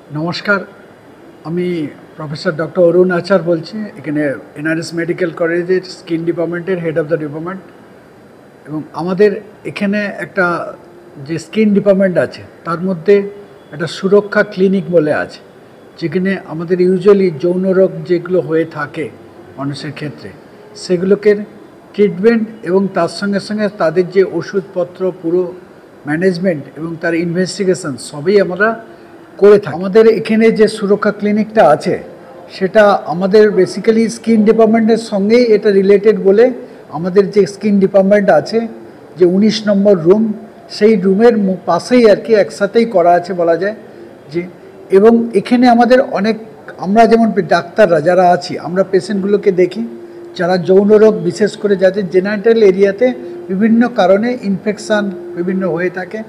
নমস্কার, আমি professor doctor অরুণ আচার বলছি। এখানে এনআরএস মেডিকেল কলেজের স্কিন ডিপার্টমেন্টের হেড অফ দ্য ডিপার্টমেন্ট। এবং আমাদের এখানে একটা যে স্কিন ডিপার্টমেন্ট আছে তার মধ্যে একটা সুরক্ষা ক্লিনিক বলে আছে, যেখানে আমাদের ইউজুয়ালি যৌন রোগ যেগুলো হয়ে থাকে মানুষের ক্ষেত্রে সেগুলোকে ট্রিটমেন্ট এবং তার সঙ্গে সঙ্গে তাদের যে ওষুধপত্র পুরো ম্যানেজমেন্ট এবং তার ইনভেস্টিগেশন সবই আমরা করে থাকি। আমাদের এখানে যে সুরক্ষা ক্লিনিকটা আছে সেটা আমাদের বেসিক্যালি স্কিন ডিপার্টমেন্টের সঙ্গেই এটা রিলেটেড বলে আমাদের যে স্কিন ডিপার্টমেন্ট আছে যে 19 নম্বর রুম, সেই রুমের পাশেই আর কি একসাথেই করা আছে বলা যায় যে। এবং এখানে আমাদের অনেক আমরা যেমন ডাক্তাররা যারা আছি আমরা পেশেন্টগুলোকে দেখি যারা যৌন রোগ, বিশেষ করে যাদের জেনাইটাল এরিয়াতে বিভিন্ন কারণে ইনফেকশান বিভিন্ন হয়ে থাকে,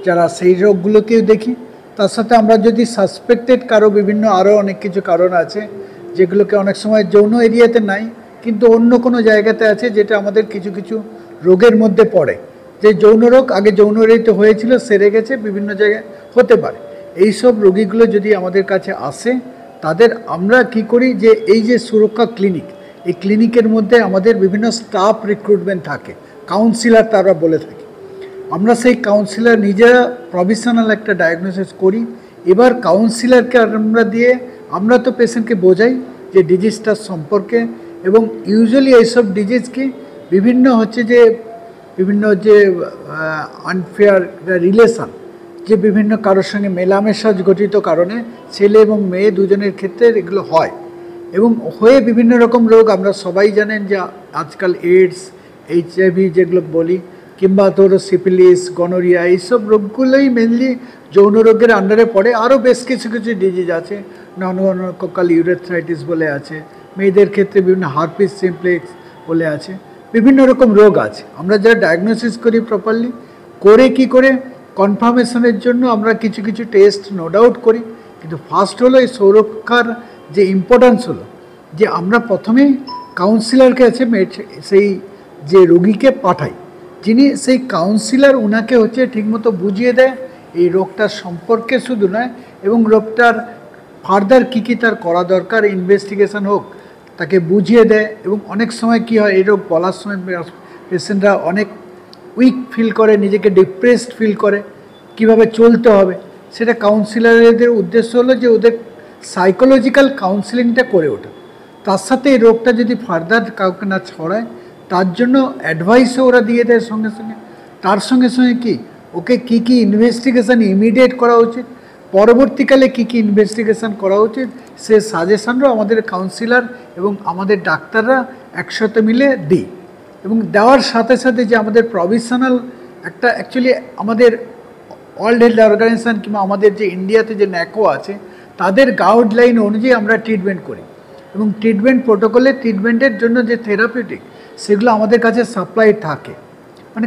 যারা সেই রোগগুলোকেও দেখি। তার সাথে আমরা যদি সাসপেক্টেড কারো বিভিন্ন আরও অনেক কিছু কারণ আছে যেগুলোকে অনেক সময় যৌন এরিয়াতে নাই কিন্তু অন্য কোনো জায়গাতে আছে, যেটা আমাদের কিছু কিছু রোগের মধ্যে পড়ে, যে যৌন রোগ আগে যৌন এরিয়াতে হয়েছিল সেরে গেছে বিভিন্ন জায়গায় হতে পারে। এই সব রোগীগুলো যদি আমাদের কাছে আসে তাদের আমরা কি করি যে এই যে সুরক্ষা ক্লিনিক, এই ক্লিনিকের মধ্যে আমাদের বিভিন্ন স্টাফ রিক্রুটমেন্ট থাকে, কাউন্সিলর তারা বলে থাকি। আমরা সেই কাউন্সিলর নিজেরা প্রফেশনাল একটা ডায়াগনোসিস করি। এবার কাউন্সিলরকে আমরা দিয়ে আমরা তো পেশেন্টকে বোঝাই যে ডিজিজটার সম্পর্কে, এবং ইউজুয়ালি এইসব ডিজিজ কি বিভিন্ন হচ্ছে যে বিভিন্ন যে আনফেয়ার রিলেশান, যে বিভিন্ন কারোর সঙ্গে মেলামেশা গঠিত কারণে ছেলে এবং মেয়ে দুজনের ক্ষেত্রে এগুলো হয়, এবং হয়ে বিভিন্ন রকম রোগ আমরা সবাই জানেন যে আজকাল এইডস, HIV যেগুলো বলি, কিংবা ধরো সিফিলিস, গনোরিয়া, এইসব রোগগুলোই মেনলি যৌন রোগের আন্ডারে পড়ে। আরও বেশ কিছু কিছু ডিজিজ আছে, ননগোনোকক্কাল ইউরেথ্রাইটিস বলে আছে, মেয়েদের ক্ষেত্রে বিভিন্ন হারপিস সিমপ্লেক্স বলে আছে, বিভিন্ন রকম রোগ আছে। আমরা যারা ডায়াগনোসিস করি প্রপারলি করে কি করে কনফার্মেশনের জন্য আমরা কিছু কিছু টেস্ট নো ডাউট করি, কিন্তু ফার্স্ট হলো এই সুরক্ষার যে ইম্পর্ট্যান্স হলো যে আমরা প্রথমেই কাউন্সিলরকে আছে সেই যে রোগীকে পাঠাই, যিনি সেই কাউন্সিলর ওনাকে হচ্ছে ঠিকমতো বুঝিয়ে দেয় এই রোগটার সম্পর্কে শুধু নয়, এবং রোগটার ফার্দার কী কী তার করা দরকার, ইনভেস্টিগেশন হোক, তাকে বুঝিয়ে দেয়। এবং অনেক সময় কি হয় এই রোগ বলার সময় পেশেন্টরা অনেক উইক ফিল করে, নিজেকে ডিপ্রেসড ফিল করে, কিভাবে চলতে হবে সেটা কাউন্সিলরদের উদ্দেশ্য হলো যে ওদের সাইকোলজিক্যাল কাউন্সিলিংটা করে ওঠা। তার সাথে এই রোগটা যদি ফার্দার কাউকে না ছড়ায় তার জন্য অ্যাডভাইসও ওরা দিয়ে দেয় সঙ্গে সঙ্গে। তার সঙ্গে সঙ্গে কি ওকে কী কী ইনভেস্টিগেশান ইমিডিয়েট করা উচিত, পরবর্তীকালে কী কী ইনভেস্টিগেশান করা উচিত সে সাজেশনও আমাদের কাউন্সিলর এবং আমাদের ডাক্তাররা একসাথে মিলে দিই। এবং দেওয়ার সাথে সাথে যে আমাদের প্রফেশনাল একটা অ্যাকচুয়ালি আমাদের ওয়ার্ল্ড হেলথ অর্গানাইজেশান কিংবা আমাদের যে ইন্ডিয়াতে যে ন্যাকো আছে তাদের গাইডলাইন অনুযায়ী আমরা ট্রিটমেন্ট করি, এবং ট্রিটমেন্ট প্রোটোকলে ট্রিটমেন্টের জন্য যে থেরাপিউটিক সেগুলো আমাদের কাছে সাপ্লাই থাকে। মানে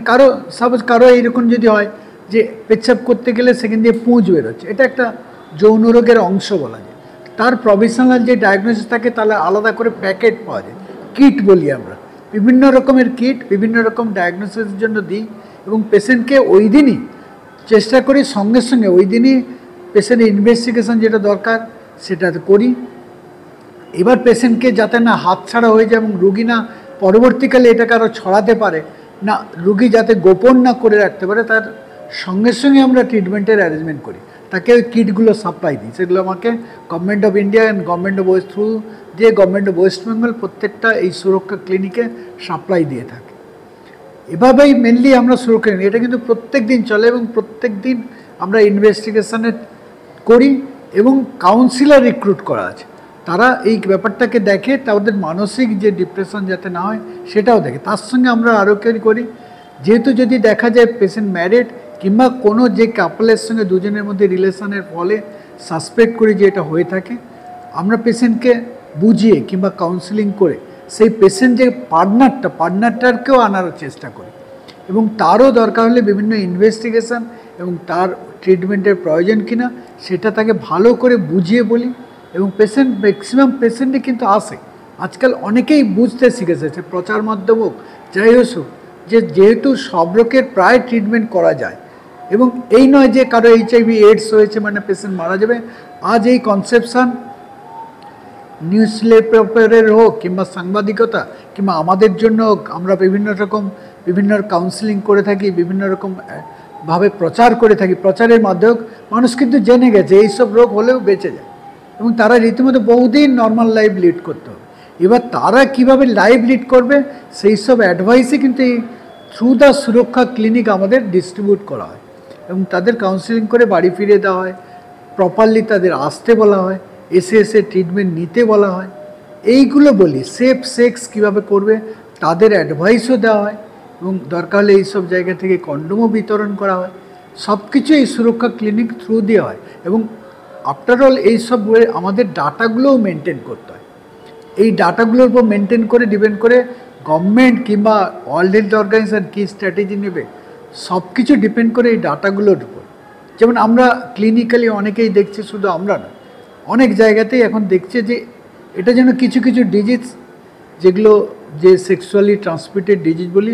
সাপোজ কারো এইরকম যদি হয় যে পেচ্ছাপ করতে গেলে সেখান দিয়ে পুঁজ বেরোচ্ছে, এটা একটা যৌন রোগের অংশ বলা যায়, তার প্রফেশনাল যে ডায়াগনোসিস থাকে তাহলে আলাদা করে প্যাকেট পাওয়া যায়, কিট বলি আমরা, বিভিন্ন রকমের কিট বিভিন্ন রকম ডায়াগনোসিসের জন্য দিই। এবং পেশেন্টকে ওই দিনই চেষ্টা করি সঙ্গে সঙ্গে ওই দিনই পেশেন্টের ইনভেস্টিগেশন যেটা দরকার সেটা করি। এবার পেশেন্টকে যাতে না হাতছাড়া হয়ে যায় এবং রুগী না পরবর্তীকালে এটাকে আরও ছড়াতে পারে, না রুগী যাতে গোপন না করে রাখতে পারে, তার সঙ্গে সঙ্গে আমরা ট্রিটমেন্টের অ্যারেঞ্জমেন্ট করি, তাকে ওই কিটগুলো সাপ্লাই দিই। সেগুলো আমাকে government of India and government of West through দিয়ে গভর্নমেন্ট অফ ওয়েস্ট বেঙ্গল প্রত্যেকটা এই সুরক্ষা ক্লিনিকে সাপ্লাই দিয়ে থাকে। এভাবেই মেনলি আমরা সুরক্ষা, এটা কিন্তু প্রত্যেক দিন চলে এবং প্রত্যেক দিন আমরা ইনভেস্টিগেশনে করি, এবং কাউন্সিলর রিক্রুট করা আছে, তারা এই ব্যাপারটাকে দেখে, তাদের মানসিক যে ডিপ্রেশন যাতে না হয় সেটাও দেখে। তার সঙ্গে আমরা আরও করি, যেহেতু যদি দেখা যায় পেশেন্ট ম্যারিড কিংবা কোনো যে কাপলের সঙ্গে দুজনের মধ্যে রিলেশনের ফলে সাসপেক্ট করি যে এটা হয়ে থাকে, আমরা পেশেন্টকে বুঝিয়ে কিংবা কাউন্সিলিং করে সেই পেশেন্ট যে পার্টনারটাকেও আনার চেষ্টা করি, এবং তারও দরকার হলে বিভিন্ন ইনভেস্টিগেশন এবং তার ট্রিটমেন্টের প্রয়োজন কিনা সেটা তাকে ভালো করে বুঝিয়ে বলি। এবং ম্যাক্সিমাম পেশেন্টই কিন্তু আসে, আজকাল অনেকেই বুঝতে শিখেছে, প্রচার মাধ্যম হোক যাই হোক, যে যেহেতু সব রোগের প্রায় ট্রিটমেন্ট করা যায়, এবং এই নয় যে কারো HIV AIDS হয়েছে মানে পেশেন্ট মারা যাবে, আজ এই কনসেপশন নিউজ পেপারের হোক কিংবা সাংবাদিকতা কিংবা আমাদের জন্য আমরা বিভিন্ন কাউন্সিলিং করে থাকি, বিভিন্ন রকম ভাবে প্রচার করে থাকি, প্রচারের মাধ্যমে মানুষ কিন্তু জেনে গেছে এইসব রোগ হলেও বেঁচে যায় এবং তারা রীতিমতো বহুদিন নর্মাল লাইফ লিড করতে হবে। এবার তারা কিভাবে লাইফ লিড করবে সেই সব অ্যাডভাইসই কিন্তু এই থ্রু দ্য সুরক্ষা ক্লিনিক আমাদের ডিস্ট্রিবিউট করা হয় এবং তাদের কাউন্সিলিং করে বাড়ি ফিরিয়ে দেওয়া হয়, প্রপারলি তাদের আসতে বলা হয়, এসে ট্রিটমেন্ট নিতে বলা হয়। এইগুলো বলি, সেফ সেক্স কীভাবে করবে তাদের অ্যাডভাইসও দেওয়া হয় এবং দরকার হলে এইসব জায়গা থেকে কন্ডোমও বিতরণ করা হয়। সব কিছু এই সুরক্ষা ক্লিনিক থ্রু দিয়ে হয় এবং আফটারঅল এইসব আমাদের ডাটাগুলোও মেনটেন করতে হয়। এই ডাটাগুলোর উপর মেনটেন করে ডিপেন্ড করে গভর্নমেন্ট কিংবা ওয়ার্ল্ড হেলথ অর্গানাইজেশন কী স্ট্র্যাটেজি নেবে সব কিছু ডিপেন্ড করে এই ডাটাগুলোর উপর। যেমন আমরা ক্লিনিক্যালি অনেকেই দেখছি, শুধু আমরা না, অনেক জায়গাতেই এখন দেখছে যে এটা যেন কিছু কিছু ডিজিজ যেগুলো যে সেক্সুয়ালি ট্রান্সমিটেড ডিজিজ বলি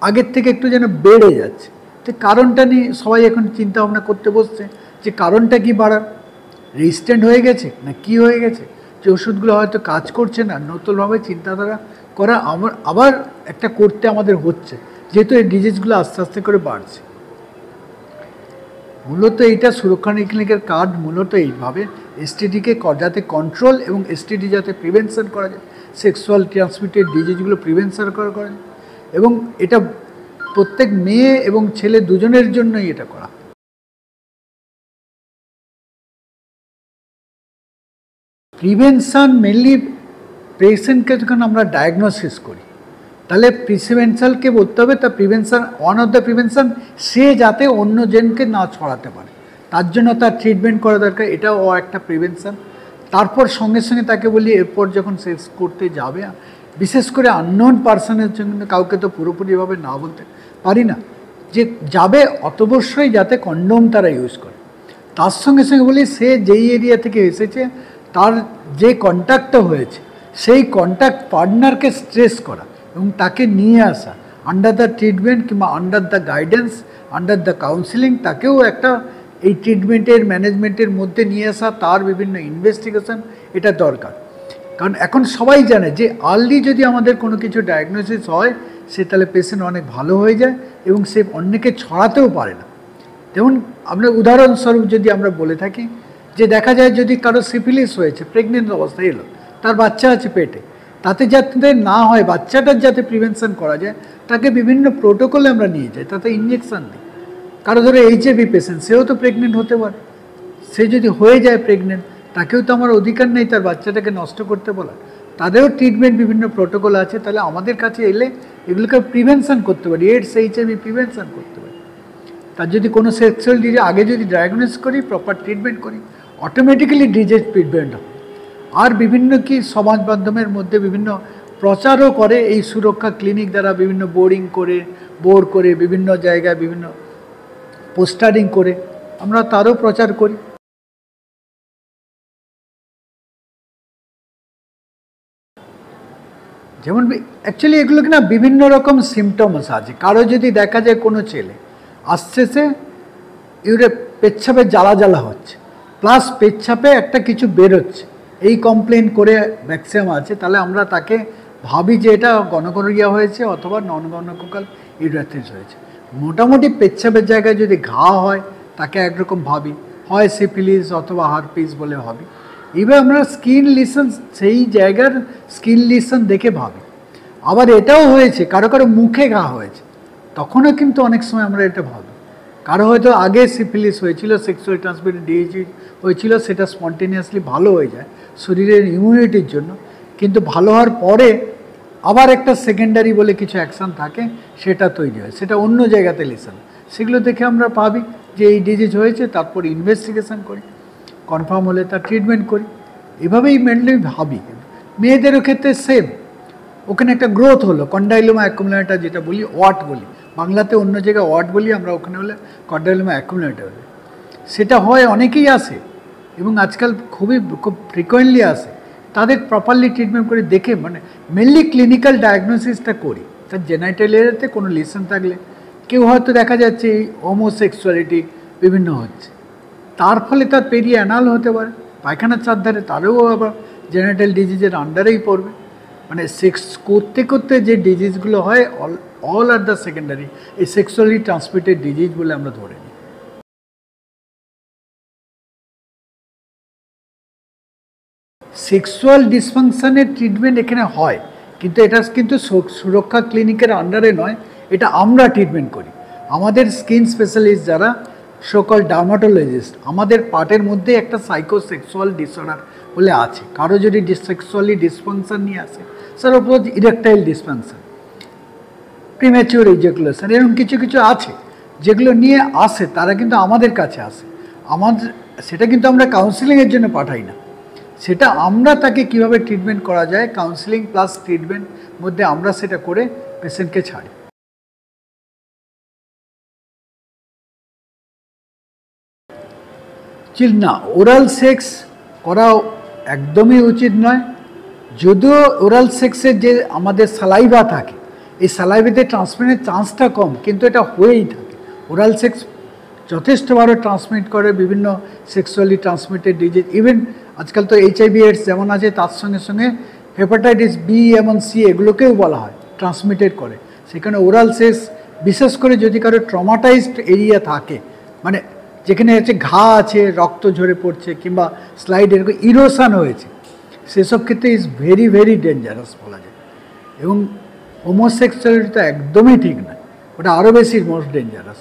আগের থেকে একটু যেন বেড়ে যাচ্ছে। তো কারণটা নিয়ে সবাই এখন চিন্তা ভাবনা করতে বসছে যে কারণটা কি বাড়ার, রেজিস্ট্যান্ট হয়ে গেছে না কি হয়ে গেছে, যে ওষুধগুলো হয়তো কাজ করছে না, নতুনভাবে চিন্তাধারা করা আবার একটা করতে আমাদের হচ্ছে, যেহেতু এই ডিজিজগুলো আস্তে আস্তে করে বাড়ছে। মূলত এইটা সুরক্ষা ক্লিনিকের কাজ মূলত এইভাবে এসটিডিকে যাতে কন্ট্রোল এবং এসটিডি যাতে প্রিভেনশন করা যায়, সেক্সুয়াল ট্রান্সমিটেড ডিজিজগুলো প্রিভেনশন করা যায় এবং এটা প্রত্যেক মেয়ে এবং ছেলে দুজনের জন্যই এটা করা। প্রিভেনশন মেনলি পেশেন্টকে যখন আমরা ডায়াগনোসিস করি তাহলে প্রিভেনশনকে বলতে হবে, তা prevention one of the prevention সে যাতে অন্য জনকে না ছড়াতে পারে তার জন্য তার ট্রিটমেন্ট করা দরকার, এটাও একটা প্রিভেনশন। তারপর সঙ্গে সঙ্গে তাকে বলি এরপর যখন সেক্স করতে যাবে, বিশেষ করে আননোন পার্সনের জন্য কাউকে তো পুরোপুরিভাবে না বলতে পারি না যে যাবে, অতবশ্যই যাতে কন্ডোম তারা ইউজ করে। তার সঙ্গে সঙ্গে বলি সে যেই এরিয়া থেকে এসেছে তার যে কন্ট্যাক্টটা হয়েছে সেই কন্ট্যাক্ট পার্টনারকে স্ট্রেস করা এবং তাকে নিয়ে আসা আন্ডার দ্য ট্রিটমেন্ট কিংবা under the guidance, under the counselling, তাকেও একটা এই ট্রিটমেন্টের ম্যানেজমেন্টের মধ্যে নিয়ে আসা, তার বিভিন্ন ইনভেস্টিগেশন এটা দরকার। কারণ এখন সবাই জানে যে আর্লি যদি আমাদের কোনো কিছু ডায়াগনোসিস হয় সে তাহলে পেশেন্ট অনেক ভালো হয়ে যায় এবং সে অন্যকে ছড়াতেও পারে না। যেমন আমরা উদাহরণস্বরূপ যদি আমরা বলে থাকি যে দেখা যায় যদি কারো সিফিলিস হয়েছে, প্রেগনেন্ট অবস্থায় এলো, তার বাচ্চা আছে পেটে, তাতে যাতে না হয়, বাচ্চাটার যাতে প্রিভেনশন করা যায় তাকে বিভিন্ন প্রোটোকলে আমরা নিয়ে যাই, তাতে ইঞ্জেকশন দিই। কারো ধরো এইচআইভি পেশেন্ট, সেও তো প্রেগনেন্ট হতে পারে, সে যদি হয়ে যায় প্রেগনেন্ট তাকেও তো আমার অধিকার নেই তার বাচ্চাটাকে নষ্ট করতে বলা, তাদেরও ট্রিটমেন্ট বিভিন্ন প্রোটোকল আছে। তাহলে আমাদের কাছে এলে এগুলোকে প্রিভেনশন করতে পারি, এইডস এইচআইভি প্রিভেনশন করতে পারি। তার যদি কোনো সেক্সুয়াল ডিজিজ আগে যদি ডায়াগনোস করি, প্রপার ট্রিটমেন্ট করি, অটোমেটিক্যালি ডিজিজ প্রিভেন্ট হবে। আর বিভিন্ন কি সমাজ মাধ্যমের মধ্যে বিভিন্ন প্রচারও করে এই সুরক্ষা ক্লিনিক দ্বারা, বিভিন্ন বোর্ড করে বিভিন্ন জায়গায় বিভিন্ন পোস্টারিং করে আমরা তারও প্রচার করি। যেমন অ্যাকচুয়ালি এগুলোকে না বিভিন্ন রকম সিমটমস আছে। কারো যদি দেখা যায় কোনো ছেলে আসছে সে পেচ্ছাপে জ্বালা জ্বালা হচ্ছে, প্লাস পেচ্ছাপে একটা কিছু বেরোচ্ছে, এই কমপ্লেন করে ম্যাক্সিমাম আছে, তাহলে আমরা তাকে ভাবি যে এটা গনোগোরিয়া হয়েছে অথবা নন গনোকোকাল ইউরাথ্রিস হয়েছে। মোটামুটি পেচ্ছাপের জায়গায় যদি ঘা হয় তাকে একরকম ভাবি, হয় সিফিলিস অথবা হারপিস বলে ভাবি। এবার আমরা স্কিন লিসন, সেই জায়গার স্কিন লিসন দেখে ভাবি। আবার এটাও হয়েছে কারো কারো মুখে ঘা হয়েছে, তখনও কিন্তু অনেক সময় আমরা এটা ভাবি। কারো হয়তো আগে সিফিলিস হয়েছিল, সেক্সুয়াল ট্রান্সমিটেড ডিজিজ হয়েছিল, সেটা স্পন্টেনিয়াসলি ভালো হয়ে যায় শরীরের ইমিউনিটির জন্য, কিন্তু ভালো হওয়ার পরে আবার একটা সেকেন্ডারি বলে কিছু অ্যাকশান থাকে, সেটা তৈরি হয়, সেটা অন্য জায়গাতে লিসন। সেগুলো দেখে আমরা ভাবি যে এই ডিজিজ হয়েছে, তারপর ইনভেস্টিগেশন করি, কনফার্ম হলে তার ট্রিটমেন্ট করি। এভাবেই মেনলি ভাবি। মেয়েদেরও ক্ষেত্রে সেম, ওখানে একটা গ্রোথ হলো, কন্ডাইলোমা অ্যাকুমুলেটা যেটা বলি, ওয়াট বলি, বাংলাতে অন্য জায়গায় ওয়াট বলি, আমরা ওখানে হলে কন্ডাইলোমা অ্যাকুমুলেটা বলি। সেটা হয়, অনেকেই আসে এবং আজকাল খুব ফ্রিকোয়েন্টলি আসে। তাদের প্রপারলি ট্রিটমেন্ট করে দেখে, মানে মেনলি ক্লিনিক্যাল ডায়াগনোসিসটা করি। তার জেনাইটাল এরিয়াতে কোনো লিসন থাকলে, কেউ হয়তো দেখা যাচ্ছে হোমোসেক্সুয়ালিটি বিভিন্ন হচ্ছে, তার ফলে তার পেরিয়ে অ্যানাল হতে পারে, পায়খানার চারধারে তারাও আবার জেনারেটাল ডিজিজের আন্ডারেই পড়বে। মানে সেক্স করতে করতে যে ডিজিজগুলো হয় অল আর দ্য সেকেন্ডারি, এই সেক্সুয়ালি ট্রান্সমিটেড ডিজিজ বলে আমরা ধরে নিই। সেক্সুয়াল ডিসফাংশনের ট্রিটমেন্ট এখানে হয়, কিন্তু এটা কিন্তু সুরক্ষা ক্লিনিকের আন্ডারে নয়, এটা আমরা ট্রিটমেন্ট করি। আমাদের স্কিন স্পেশালিস্ট যারা সকল ডার্মাটোলজিস্ট, আমাদের পার্টের মধ্যে একটা সাইকোসেক্সুয়াল ডিসঅর্ডার বলে আছে। কারো যদি সেক্সুয়ালি ডিসফাংশন নিয়ে আসে, suppose erectile dysfunction, premature ejaculation, এরকম কিছু কিছু আছে যেগুলো নিয়ে আসে, তারা কিন্তু আমাদের কাছে আসে। আমাদের সেটা কিন্তু আমরা কাউন্সিলিংয়ের জন্য পাঠাই না, সেটা আমরা তাকে কিভাবে ট্রিটমেন্ট করা যায়, কাউন্সিলিং প্লাস ট্রিটমেন্ট মধ্যে আমরা সেটা করে পেশেন্টকে ছাড়ি। না, ওরাল সেক্স করা একদমই উচিত নয়। যদিও ওরাল সেক্সের যে আমাদের সালাইভা থাকে, এই সালাইভাতে ট্রান্সমিটের চান্সটা কম, কিন্তু এটা হয়েই থাকে। ওরাল সেক্স যথেষ্টভাবে ট্রান্সমিট করে বিভিন্ন সেক্সুয়ালি ট্রান্সমিটেড ডিজিজ। ইভেন আজকাল তো HIV AIDS যেমন আছে, তার সঙ্গে সঙ্গে হেপাটাইটিস বি এবং সি এগুলোকেও বলা হয় ট্রান্সমিটেড করে। সেখানে ওরাল সেক্স, বিশেষ করে যদি কারো ট্রমাটাইজড এরিয়া থাকে, মানে যেখানে হচ্ছে ঘা আছে, রক্ত ঝরে পড়ছে, কিংবা স্লাইড এরকম ইরোশন হয়েছে, সেসব ক্ষেত্রে ইজ ভেরি ভেরি ডেঞ্জারাস বলা যায়। এবং হোমোসেক্সুয়ালিটি তো একদমই ঠিক নয়, ওটা আরও বেশি মোস্ট ডেঞ্জারাস।